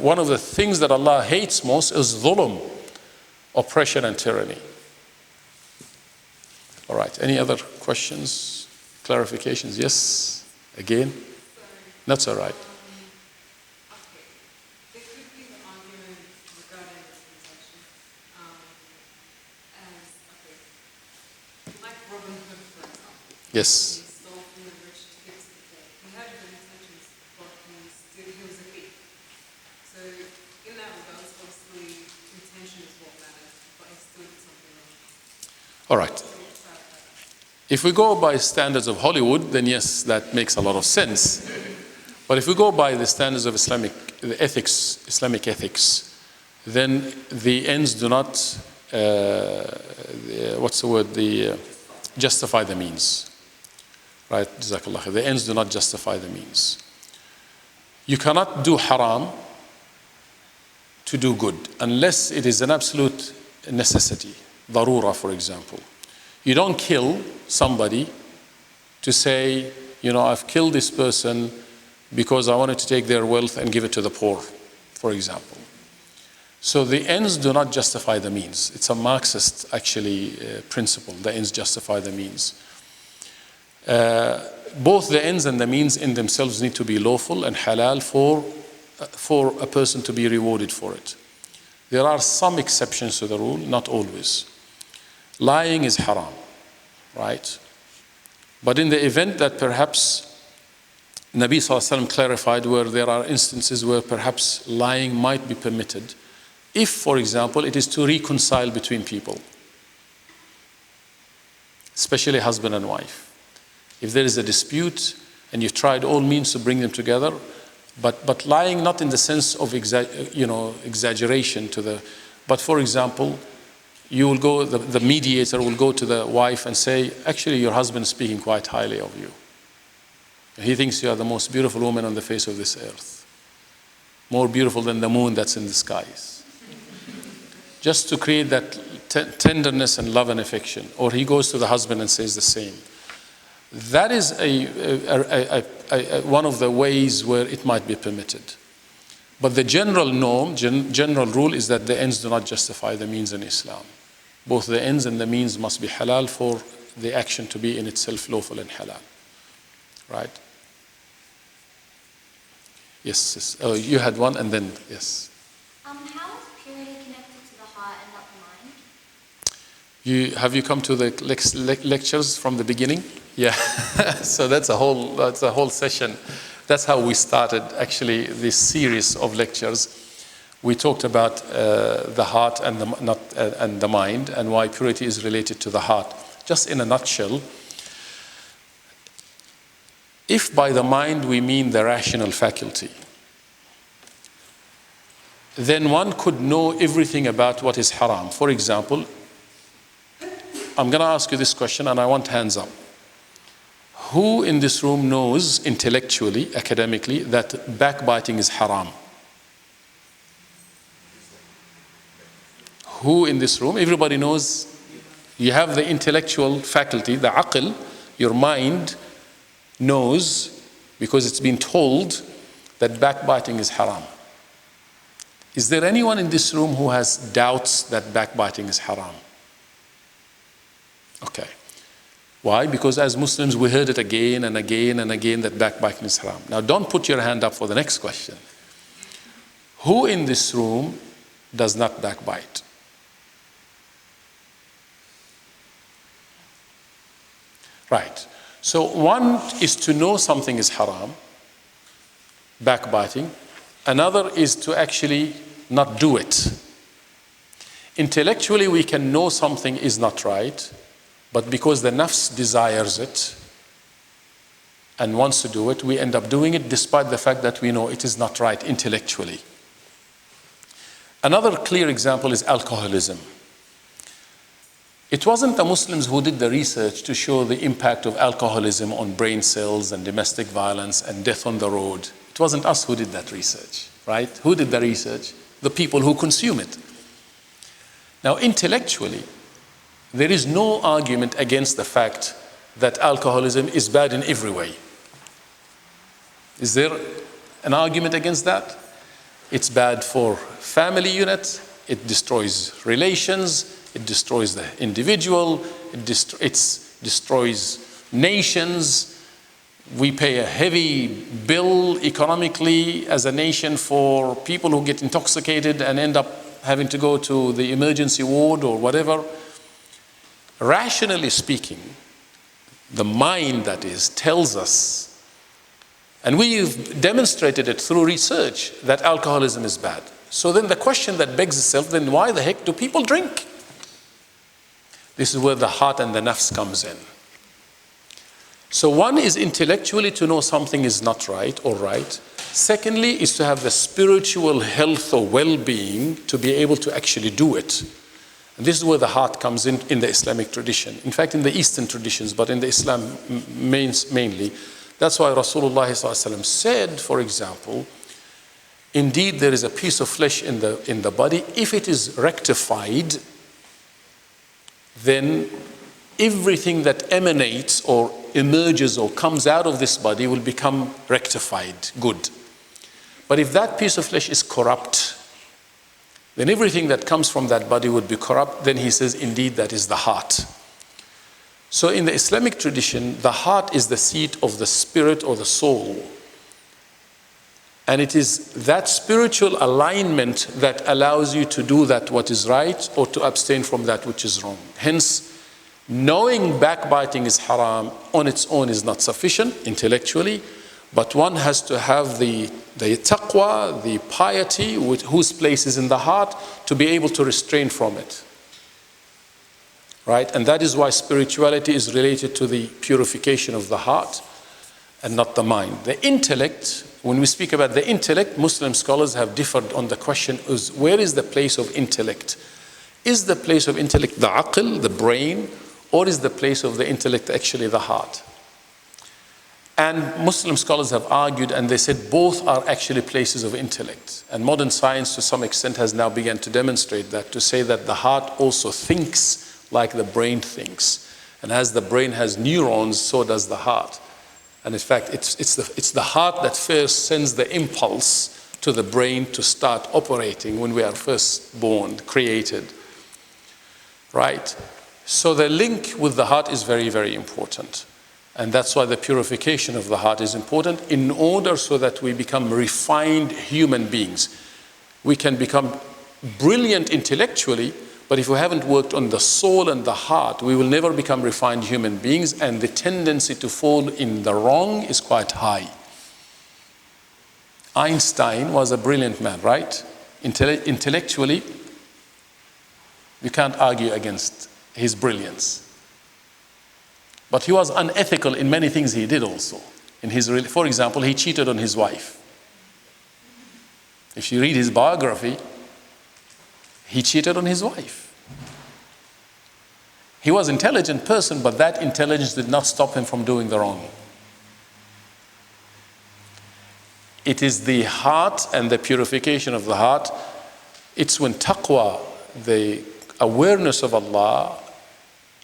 One of the things that Allah hates most is dhulm, oppression and tyranny. All right, any other questions, clarifications? Yes, again? That's all right. There could be the argument regarding this contention like Robin Hood, for example. Yes. He stole from the rich to give to the poor. He had good intentions, but he was a thief. So in that regards, obviously, intention is what matters, but he still did something wrong. All right. If we go by standards of Hollywood, then yes, that makes a lot of sense. But if we go by the standards of Islamic ethics, then the ends do not, justify the means. Right? Jazakallah khair. The ends do not justify the means. You cannot do haram to do good unless it is an absolute necessity. Darura, for example. You don't kill somebody to say, I've killed this person because I wanted to take their wealth and give it to the poor, for example. So the ends do not justify the means. It's a Marxist, principle. The ends justify the means. Both the ends and the means in themselves need to be lawful and halal for a person to be rewarded for it. There are some exceptions to the rule, not always. Lying is haram, right? But in the event that perhaps Nabi Sallallahu Alaihi Wasallam clarified where there are instances where perhaps lying might be permitted, if, for example, it is to reconcile between people, especially husband and wife. If there is a dispute and you've tried all means to bring them together, but lying not in the sense of exaggeration but for example, you will go, the mediator will go to the wife and say, actually your husband is speaking quite highly of you. He thinks you are the most beautiful woman on the face of this earth. More beautiful than the moon that's in the skies. Just to create that tenderness and love and affection. Or he goes to the husband and says the same. That is one of the ways where it might be permitted. But the general norm, general rule is that the ends do not justify the means in Islam. Both the ends and the means must be halal for the action to be in itself lawful and halal. Right? Yes. Oh, you had one and then, yes. How is purity connected to the heart and not the mind? Have you come to the lectures from the beginning? Yeah. So that's a whole session. That's how we started actually this series of lectures. We talked about the heart and the mind and why purity is related to the heart. Just in a nutshell, if by the mind we mean the rational faculty, then one could know everything about what is haram. For example, I'm going to ask you this question and I want hands up. Who in this room knows intellectually, academically, that backbiting is haram? Who in this room? Everybody knows. You have the intellectual faculty, the aql, your mind knows, because it's been told that backbiting is haram. Is there anyone in this room who has doubts that backbiting is haram? Okay. Why? Because as Muslims we heard it again and again and again that backbiting is haram. Now don't put your hand up for the next question. Who in this room does not backbite? Right. So one is to know something is haram, backbiting. Another is to actually not do it. Intellectually we can know something is not right, but because the nafs desires it and wants to do it, we end up doing it despite the fact that we know it is not right intellectually. Another clear example is alcoholism. It wasn't the Muslims who did the research to show the impact of alcoholism on brain cells and domestic violence and death on the road. It wasn't us who did that research, right? Who did the research? The people who consume it. Now, intellectually, there is no argument against the fact that alcoholism is bad in every way. Is there an argument against that? It's bad for family units. It destroys relations. It destroys the individual. It destroys nations. We pay a heavy bill economically as a nation for people who get intoxicated and end up having to go to the emergency ward or whatever. Rationally speaking, the mind, that is, tells us, and we've demonstrated it through research, that alcoholism is bad. So then the question that begs itself, then why the heck do people drink? This is where the heart and the nafs comes in. So one is intellectually to know something is not right or right. Secondly is to have the spiritual health or well-being to be able to actually do it. And this is where the heart comes in the Islamic tradition. In fact, in the Eastern traditions, but in the Islam mainly. That's why Rasulullah ﷺ said, for example, indeed there is a piece of flesh in the body. If it is rectified, then everything that emanates or emerges or comes out of this body will become rectified, good. But if that piece of flesh is corrupt, then everything that comes from that body would be corrupt. Then he says, indeed, that is the heart. So in the Islamic tradition, the heart is the seat of the spirit or the soul. And it is that spiritual alignment that allows you to do that what is right or to abstain from that which is wrong. Hence, knowing backbiting is haram on its own is not sufficient intellectually, but one has to have the taqwa, the piety, whose place is in the heart, to be able to restrain from it. Right? And that is why spirituality is related to the purification of the heart and not the mind. The intellect, when we speak about the intellect, Muslim scholars have differed on the question is where is the place of intellect? Is the place of intellect the aql, the brain, or is the place of the intellect actually the heart? And Muslim scholars have argued, and they said both are actually places of intellect. And modern science to some extent has now begun to demonstrate that, to say that the heart also thinks like the brain thinks. And as the brain has neurons, so does the heart. And in fact, it's the heart that first sends the impulse to the brain to start operating when we are first born, created. Right? So the link with the heart is very, very important. And that's why the purification of the heart is important, in order so that we become refined human beings. We can become brilliant intellectually, but if we haven't worked on the soul and the heart, we will never become refined human beings, and the tendency to fall in the wrong is quite high. Einstein was a brilliant man, right? Intellectually, you can't argue against his brilliance. But he was unethical in many things he did also. For example, he cheated on his wife. If you read his biography, he cheated on his wife. He was an intelligent person, but that intelligence did not stop him from doing the wrong. It is the heart and the purification of the heart. It's when taqwa, the awareness of Allah,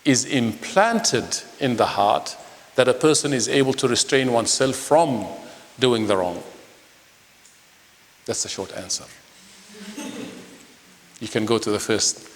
is implanted in the heart that a person is able to restrain oneself from doing the wrong. That's the short answer. You can go to the first